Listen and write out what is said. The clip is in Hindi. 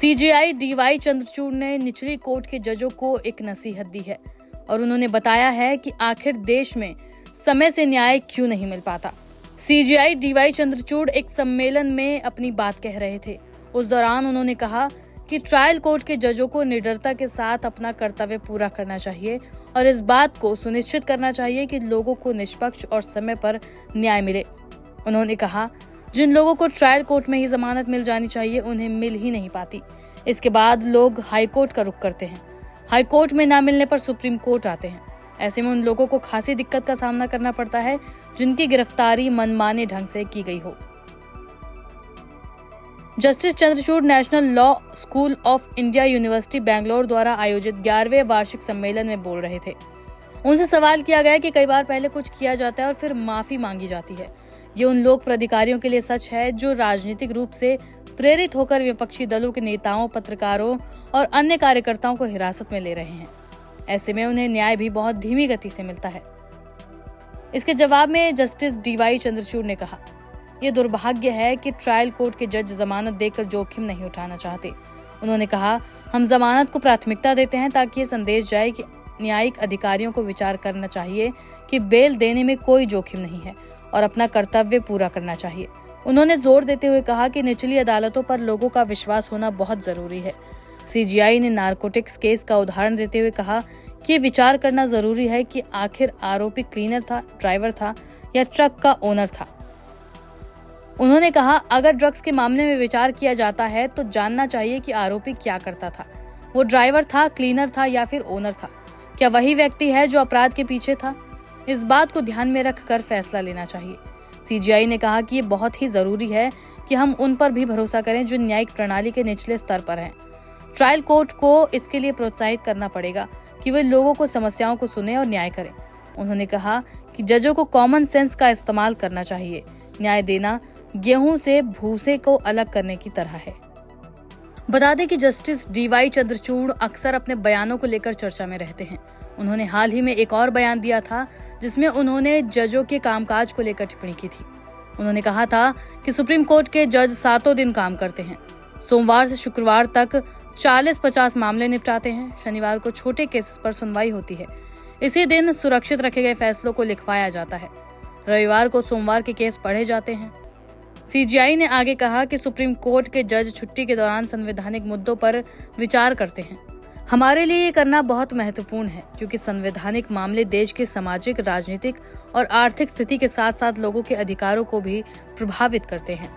सीजेआई डीवाई चंद्रचूड़ ने निचली कोर्ट के जजों को एक नसीहत दी है और उन्होंने बताया है कि आखिर देश में समय से न्याय क्यों नहीं मिल पाता। सीजेआई डीवाई चंद्रचूड़ एक सम्मेलन में अपनी बात कह रहे थे। उस दौरान उन्होंने कहा कि ट्रायल कोर्ट के जजों को निडरता के साथ अपना कर्तव्य पूरा करना चाहिए और इस बात को सुनिश्चित करना चाहिए कि लोगों को निष्पक्ष और समय पर न्याय मिले। उन्होंने कहा, जिन लोगों को ट्रायल कोर्ट में ही जमानत मिल जानी चाहिए उन्हें मिल ही नहीं पाती। इसके बाद लोग हाई कोर्ट का रुख करते हैं। हाई कोर्ट में ना मिलने पर सुप्रीम कोर्ट आते हैं। ऐसे में उन लोगों को खासी दिक्कत का सामना करना पड़ता है जिनकी गिरफ्तारी मनमाने ढंग से की गई हो। Justice Chandrachud national law school of India university Bangalore द्वारा आयोजित 11वें वार्षिक सम्मेलन में बोल रहे थे। उनसे सवाल किया गया कि कई बार पहले कुछ किया जाता है और फिर माफी मांगी जाती है। ये उन लोक प्राधिकारियों के लिए सच है जो राजनीतिक रूप से प्रेरित होकर विपक्षी दलों के नेताओं, पत्रकारों और अन्य कार्यकर्ताओं को हिरासत में ले रहे हैं। ऐसे में उन्हें न्याय भी बहुत धीमी गति से मिलता है। इसके जवाब में जस्टिस डीवाई चंद्रचूड़ ने कहा, ये दुर्भाग्य है कि ट्रायल कोर्ट के जज जमानत देकर जोखिम नहीं उठाना चाहते। उन्होंने कहा, हम जमानत को प्राथमिकता देते हैं ताकि ये संदेश जाए कि न्यायिक अधिकारियों को विचार करना चाहिए कि बेल देने में कोई जोखिम नहीं है और अपना कर्तव्य पूरा करना चाहिए। उन्होंने जोर देते हुए कहा कि निचली अदालतों पर लोगों का विश्वास होना बहुत जरूरी है। सीजीआई ने नारकोटिक्स केस का उदाहरण देते हुए कहा कि विचार करना जरूरी है कि आखिर आरोपी क्लीनर था, ड्राइवर था या ट्रक का ओनर था। उन्होंने कहा, अगर ड्रग्स के मामले में विचार किया जाता है तो जानना चाहिए कि आरोपी क्या करता था। वो ड्राइवर था, क्लीनर था या फिर ओनर था। क्या वही व्यक्ति है जो अपराध के पीछे था? इस बात को ध्यान में रखकर फैसला लेना चाहिए। सीजीआई ने कहा कि ये बहुत ही जरूरी है कि हम उन पर भी भरोसा करें जो न्यायिक प्रणाली के निचले स्तर पर हैं। ट्रायल कोर्ट को इसके लिए प्रोत्साहित करना पड़ेगा कि वे लोगों को समस्याओं को सुने और न्याय करें। उन्होंने कहा कि जजों को कॉमन सेंस का इस्तेमाल करना चाहिए। न्याय देना गेहूं से भूसे को अलग करने की तरह है। बता दें कि जस्टिस डीवाई चंद्रचूड़ अक्सर अपने बयानों को लेकर चर्चा में रहते हैं। उन्होंने हाल ही में एक और बयान दिया था जिसमें उन्होंने जजों के कामकाज को लेकर टिप्पणी की थी। उन्होंने कहा था कि सुप्रीम कोर्ट के जज 7 दिन काम करते हैं। सोमवार से शुक्रवार तक 40-50 मामले निपटाते हैं। शनिवार को छोटे केसेस पर सुनवाई होती है। इसी दिन सुरक्षित रखे गए फैसलों को लिखवाया जाता है। रविवार को सोमवार के केस पढ़े जाते हैं। सीजीआई ने आगे कहा कि सुप्रीम कोर्ट के जज छुट्टी के दौरान संवैधानिक मुद्दों पर विचार करते हैं। हमारे लिए ये करना बहुत महत्वपूर्ण है क्योंकि संवैधानिक मामले देश की सामाजिक, राजनीतिक और आर्थिक स्थिति के साथ साथ लोगों के अधिकारों को भी प्रभावित करते हैं।